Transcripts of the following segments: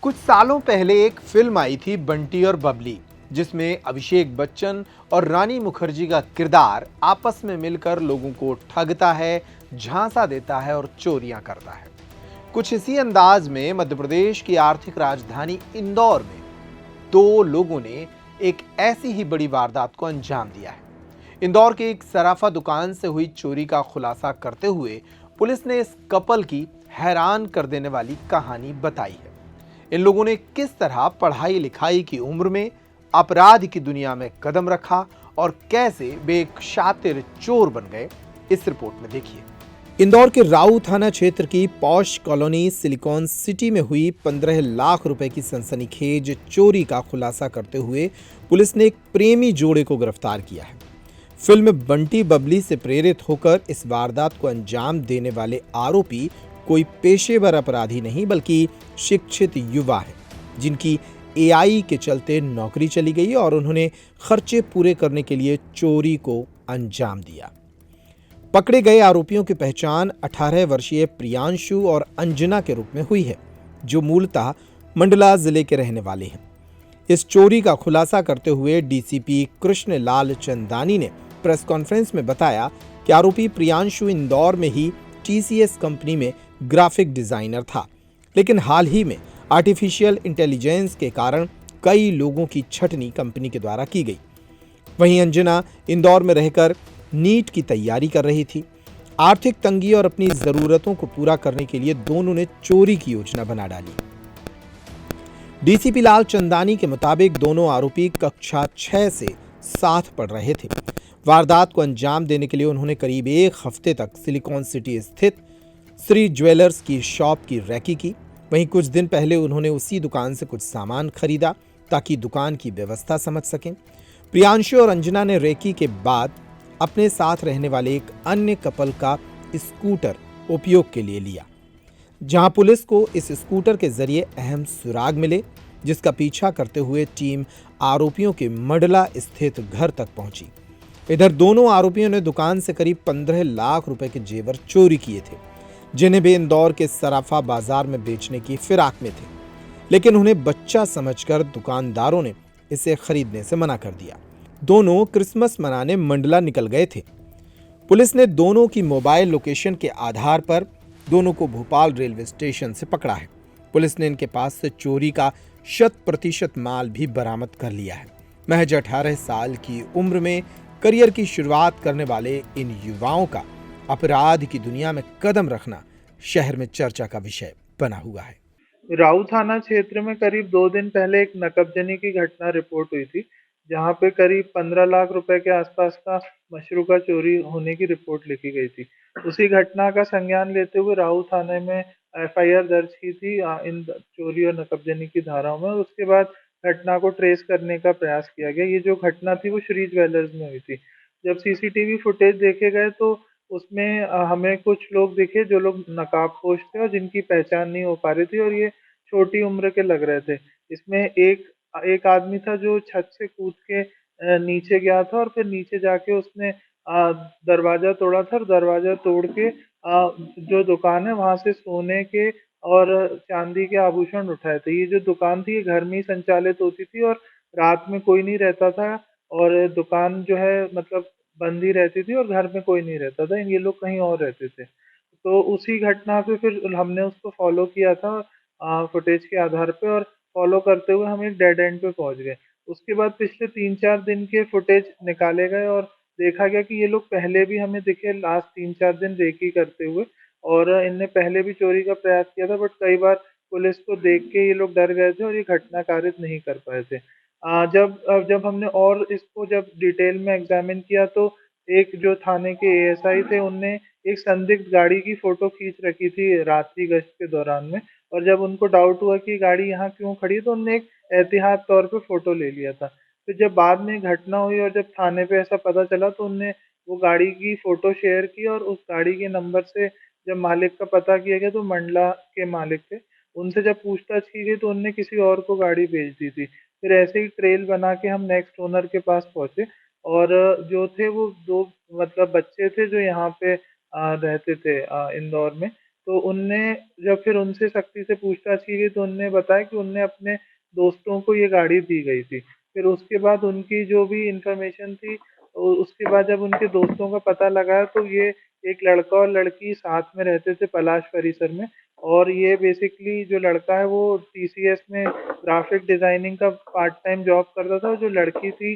कुछ सालों पहले एक फिल्म आई थी बंटी और बबली, जिसमें अभिषेक बच्चन और रानी मुखर्जी का किरदार आपस में मिलकर लोगों को ठगता है, झांसा देता है और चोरियां करता है। कुछ इसी अंदाज में मध्य प्रदेश की आर्थिक राजधानी इंदौर में दो लोगों ने एक ऐसी ही बड़ी वारदात को अंजाम दिया है। इंदौर के एक सराफा दुकान से हुई चोरी का खुलासा करते हुए पुलिस ने इस कपल की हैरान कर देने वाली कहानी बताई है। इन लोगों ने किस तरह पढ़ाई लिखाई की उम्र में अपराध की दुनिया में कदम रखा और कैसे वे एक शातिर चोर बन गए, इस रिपोर्ट में देखिए। इंदौर के राऊ थाना क्षेत्र की पॉश कॉलोनी सिलिकॉन सिटी में हुई 15 लाख रुपए की सनसनीखेज चोरी का खुलासा करते हुए पुलिस ने एक प्रेमी जोड़े को गिरफ्तार किया है। फिल्म बंटी बबली से प्रेरित होकर इस वारदात को अंजाम देने वाले आरोपी कोई पेशेवर अपराधी नहीं बल्कि शिक्षित युवा है, जिनकी एआई के चलते नौकरी चली गई और उन्होंने खर्चे पूरे करने के लिए चोरी को अंजाम दिया। पकड़े गए आरोपियों की पहचान 18 वर्षीय प्रियांशु और अंजना के रूप में हुई है, जो मूलतः मंडला जिले के रहने वाले हैं। इस चोरी का खुलासा करते हुए डीसीपी कृष्ण लाल चंदानी ने प्रेस कॉन्फ्रेंस में बताया कि आरोपी प्रियांशु इंदौर में ही टीसीएस कंपनी में ग्राफिक डिजाइनर था, लेकिन हाल ही में आर्टिफिशियल इंटेलिजेंस के कारण कई लोगों की छटनी कंपनी के द्वारा की गई। वहीं अंजना इंदौर में रहकर नीट की तैयारी कर रही थी। आर्थिक तंगी और अपनी जरूरतों को पूरा करने के लिए दोनों ने चोरी की योजना बना डाली। डीसीपी लाल चंदानी के मुताबिक दोनों आरोपी कक्षा 6 से साथ पढ़ रहे थे। वारदात को अंजाम देने के लिए उन्होंने करीब एक हफ्ते तक सिलिकॉन सिटी स्थित श्री ज्वेलर्स की शॉप की रैकी की। वहीं कुछ दिन पहले उन्होंने उसी दुकान से कुछ सामान खरीदा ताकि दुकान की व्यवस्था समझ सकें। प्रियांशु और अंजना ने रैकी के बाद अपने साथ रहने वाले एक अन्य कपल का स्कूटर उपयोग के लिए लिया, जहां पुलिस को इस स्कूटर के जरिए अहम सुराग मिले, जिसका पीछा करते हुए टीम आरोपियों के मंडला स्थित घर तक पहुंची। इधर दोनों आरोपियों ने दुकान से करीब 15 लाख रुपए के जेवर चोरी किए थे, जिन्हें वे इंदौर के सराफा बाजार में बेचने की फिराक में थे, लेकिन उन्हें बच्चा समझकर दुकानदारों ने इसे खरीदने से मना कर दिया। दोनों क्रिसमस मनाने मंडला निकल गए थे। पुलिस ने दोनों की मोबाइल लोकेशन के आधार पर दोनों को भोपाल रेलवे स्टेशन से पकड़ा है। पुलिस ने इनके पास से चोरी का 100% माल भी बरामद कर लिया है। महज 18 साल की उम्र में करियर की शुरुआत करने वाले इन युवाओं का अपराध की दुनिया में कदम रखना शहर में चर्चा का विषय बना हुआ है। राऊ थाना क्षेत्र में करीब 2 दिन पहले एक नकबजनी की घटना रिपोर्ट हुई थी, जहां पे करीब 15 लाख रुपए के आसपास का मशरूका चोरी होने की रिपोर्ट लिखी गई थी। उसी घटना का संज्ञान लेते हुए राऊ थाने में एफआईआर दर्ज की थी इन चोरी और नकबजनी की धाराओं में। उसके बाद घटना को ट्रेस करने का प्रयास किया गया। ये जो घटना थी वो श्री ज्वेलर्स में हुई थी। जब सीसीटीवी फुटेज देखे गए तो उसमें हमें कुछ लोग दिखे जो लोग नकाबपोश थे और जिनकी पहचान नहीं हो पा रही थी, और ये छोटी उम्र के लग रहे थे। इसमें एक एक आदमी था जो छत से कूद के नीचे गया था और फिर नीचे जाके उसने दरवाजा तोड़ा था और दरवाजा तोड़ के जो दुकान है वहां से सोने के और चांदी के आभूषण उठाए थे। ये जो दुकान थी ये घर में ही संचालित होती थी और रात में कोई नहीं रहता था, और दुकान जो है मतलब बंद ही रहती थी और घर में कोई नहीं रहता था। ये लोग कहीं और रहते थे। तो उसी घटना पे फिर हमने उसको फॉलो किया था फुटेज के आधार पे, और फॉलो करते हुए हम एक डेड एंड पे पहुंच गए। उसके बाद पिछले 3-4 दिन के फुटेज निकाले गए और देखा गया कि ये लोग पहले भी हमें दिखे लास्ट 3-4 दिन रेकी करते हुए, और इनने पहले भी चोरी का प्रयास किया था, बट कई बार पुलिस को देख के ये लोग डर गए थे और ये घटना कारित नहीं कर पाए थे। जब हमने और इसको जब डिटेल में एग्जामिन किया तो एक जो थाने के एएसआई थे उनने एक संदिग्ध गाड़ी की फोटो खींच रखी थी रात्रि गश्त के दौरान में, और जब उनको डाउट हुआ कि गाड़ी यहाँ क्यों खड़ी है तो उनने एक एहतियात तौर पे फोटो ले लिया था। फिर जब बाद में घटना हुई और जब थाने पे ऐसा पता चला तो उनने वो गाड़ी की फोटो शेयर की, और उस गाड़ी के नंबर से जब मालिक का पता किया गया तो मंडला के मालिक थे। उनसे जब पूछताछ की गई तो उनने किसी और को गाड़ी भेज दी थी। फिर ऐसे ही ट्रेल बना के हम नेक्स्ट ओनर के पास पहुंचे, और जो थे वो दो मतलब बच्चे थे जो यहाँ पे रहते थे इंदौर में। तो उनने जब फिर उनसे सख्ती से पूछताछ की गई तो उनने बताया कि उनने अपने दोस्तों को ये गाड़ी दी गई थी। फिर उसके बाद उनकी जो भी इन्फॉर्मेशन थी उसके बाद जब उनके दोस्तों का पता लगाया तो ये एक लड़का और लड़की साथ में रहते थे पलाश परिसर में। और ये बेसिकली जो लड़का है वो टीसीएस में ग्राफिक डिजाइनिंग का पार्ट टाइम जॉब करता था और जो लड़की थी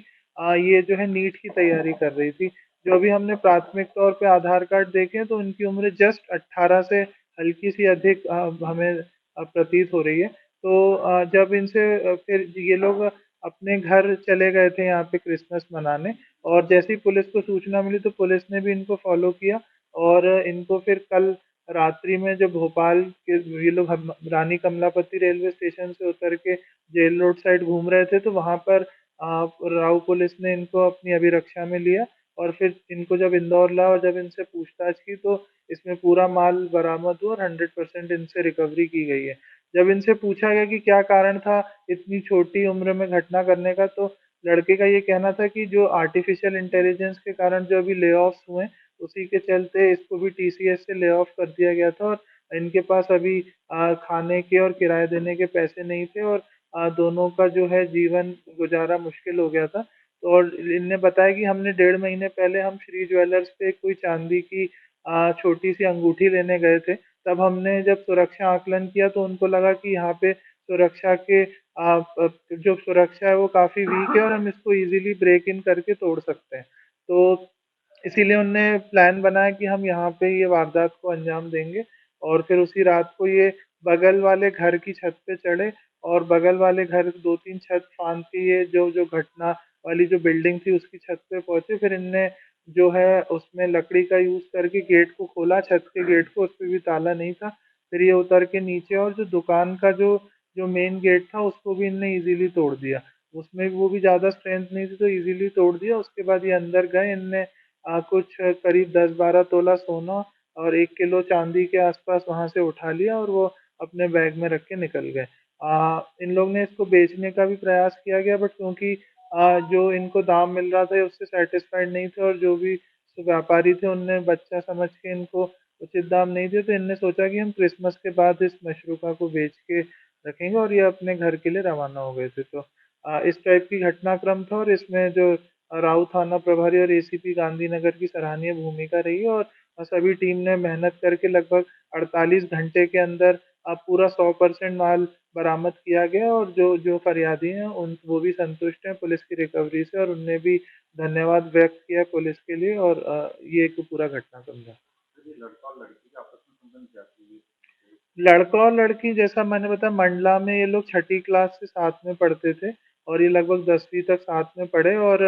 ये जो है नीट की तैयारी कर रही थी। जो अभी हमने प्राथमिक तौर पे आधार कार्ड देखे हैं तो उनकी उम्र जस्ट 18 से हल्की सी अधिक हमें प्रतीत हो रही है। तो जब इनसे फिर ये लोग अपने घर चले गए थे यहाँ पे क्रिसमस मनाने और जैसे ही पुलिस को सूचना मिली तो पुलिस ने भी इनको फॉलो किया और इनको फिर कल रात्रि में जब भोपाल के ये लोग रानी कमलापति रेलवे स्टेशन से उतर के जेल रोड साइड घूम रहे थे तो वहां पर राव पुलिस ने इनको अपनी अभिरक्षा में लिया और फिर इनको जब इंदौर लाया और जब इनसे पूछताछ की तो इसमें पूरा माल बरामद हुआ और 100% इनसे रिकवरी की गई है। जब इनसे पूछा गया कि क्या कारण था इतनी छोटी उम्र में घटना करने का तो लड़के का ये कहना था कि जो आर्टिफिशियल इंटेलिजेंस के कारण जो अभी ले ऑफ्स हुए उसी के चलते इसको भी टीसीएस से ले ऑफ कर दिया गया था और इनके पास अभी खाने के और किराए देने के पैसे नहीं थे और दोनों का जो है जीवन गुजारा मुश्किल हो गया था। तो और इनने बताया कि हमने 1.5 महीने पहले हम श्री ज्वेलर्स पे कोई चांदी की छोटी सी अंगूठी लेने गए थे। तब हमने जब सुरक्षा आकलन किया तो उनको लगा कि यहाँ पे सुरक्षा के जो सुरक्षा है वो काफी वीक है और हम इसको इजीली ब्रेक इन करके तोड़ सकते हैं। तो इसीलिए उनने प्लान बनाया कि हम यहाँ पे ये वारदात को अंजाम देंगे और फिर उसी रात को ये बगल वाले घर की छत पे चढ़े और बगल वाले घर 2-3 छत फांद के ये जो जो घटना वाली जो बिल्डिंग थी उसकी छत पे पहुंचे। फिर इनने जो है उसमें लकड़ी का यूज करके गेट को खोला, छत के गेट को, उस पे भी ताला नहीं था। फिर ये उतर के नीचे और जो दुकान का जो जो मेन गेट था उसको भी इनने इजीली तोड़ दिया। उसमें वो भी ज्यादा स्ट्रेंथ नहीं थी तो इजीली तोड़ दिया। उसके बाद ये अंदर गए, इनने कुछ करीब 10-12 तोला सोना और 1 किलो चांदी के आसपास वहां से उठा लिया और वो अपने बैग में रख के निकल गए। इन लोग ने इसको बेचने का भी प्रयास किया गया बट क्योंकि जो इनको दाम मिल रहा था उससे सेटिस्फाइड नहीं थे और जो भी व्यापारी थे उनने बच्चा समझ के इनको उचित दाम नहीं दिए तो इनने सोचा कि हम क्रिसमस के बाद इस मशरूका को बेच के रखेंगे और ये अपने घर के लिए रवाना हो गए थे। तो इस टाइप की घटनाक्रम था और इसमें जो राउ थाना प्रभारी और एसीपी गांधीनगर की सराहनीय भूमिका रही है और सभी टीम ने मेहनत करके लगभग 48 घंटे के अंदर अब पूरा 100% माल बरामद किया गया और जो जो फरियादी हैं उन वो भी संतुष्ट हैं पुलिस की रिकवरी से और उनने भी धन्यवाद व्यक्त किया पुलिस के लिए और ये एक पूरा घटनाक्रम था। लड़का और लड़की जैसा मैंने बताया मंडला में ये लोग छठी क्लास से साथ में पढ़ते थे और ये लगभग 10वीं तक साथ में पढ़े और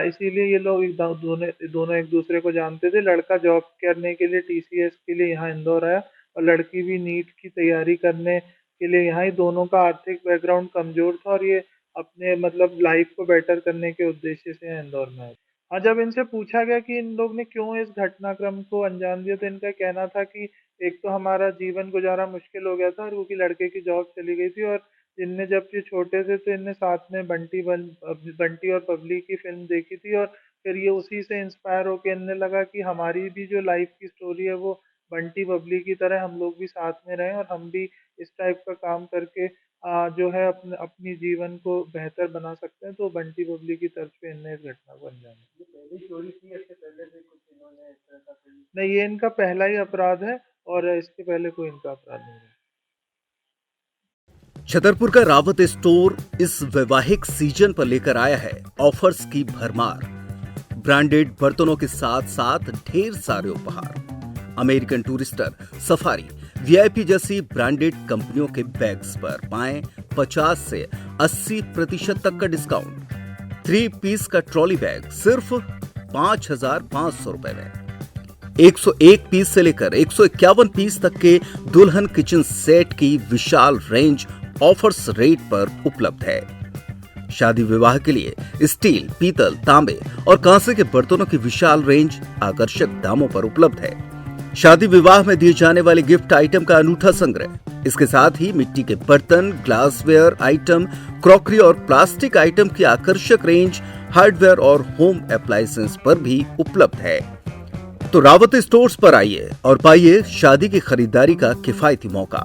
इसीलिए ये लोग दोनों दोनों एक दूसरे को जानते थे। लड़का जॉब करने के लिए टीसीएस के लिए यहाँ इंदौर आया और लड़की भी नीट की तैयारी करने के लिए यहाँ ही। दोनों का आर्थिक बैकग्राउंड कमजोर था और ये अपने मतलब लाइफ को बेटर करने के उद्देश्य से यहाँ इंदौर में आए। हाँ, जब इनसे पूछा गया कि इन लोग ने क्यों इस घटनाक्रम को अंजाम दिया तो इनका कहना था कि एक तो हमारा जीवन गुजारा मुश्किल हो गया था और क्योंकि लड़के की जॉब चली गई थी और इनने जब ये छोटे थे तो इनने साथ में बंटी और बबली की फिल्म देखी थी और फिर ये उसी से इंस्पायर होकर इनने लगा कि हमारी भी जो लाइफ की स्टोरी है वो बंटी बबली की तरह हम लोग भी साथ में रहें और हम भी इस टाइप का काम करके जो है अपने अपनी जीवन को बेहतर बना सकते हैं। तो बंटी बबली की तरफ से इनने इस घटना को अंजाम दिया। नहीं, ये इनका पहला ही अपराध है और इसके पहले कोई इनका अपराध नहीं है। छतरपुर का रावत स्टोर इस वैवाहिक सीजन पर लेकर आया है ऑफर्स की भरमार। ब्रांडेड बर्तनों के साथ साथ ढेर सारे उपहार। अमेरिकन टूरिस्टर, सफारी, वीआईपी जैसी ब्रांडेड कंपनियों के बैग्स पर पाएं 50 से 80% तक का डिस्काउंट। 3 पीस का ट्रॉली बैग सिर्फ 5,500 रुपए में। 101 पीस से लेकर 151 पीस तक के दुल्हन किचन सेट की विशाल रेंज ऑफर्स रेट पर उपलब्ध है। शादी विवाह के लिए स्टील, पीतल, तांबे और कांसे के बर्तनों की विशाल रेंज आकर्षक दामों पर उपलब्ध है। शादी विवाह में दिए जाने वाले गिफ्ट आइटम का अनूठा संग्रह। इसके साथ ही मिट्टी के बर्तन, ग्लासवेयर आइटम, क्रॉकरी और प्लास्टिक आइटम की आकर्षक रेंज हार्डवेयर और होम अप्लायंसेस पर भी उपलब्ध है। तो रावत स्टोर्स पर आइए और पाइए शादी की खरीदारी का किफायती मौका।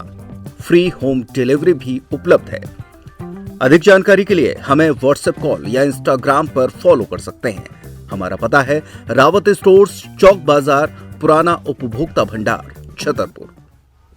फ्री होम डिलीवरी भी उपलब्ध है। अधिक जानकारी के लिए हमें व्हाट्सएप कॉल या इंस्टाग्राम पर फॉलो कर सकते हैं। हमारा पता है रावत स्टोर्स, चौक बाजार, पुराना उपभोक्ता भंडार, छतरपुर।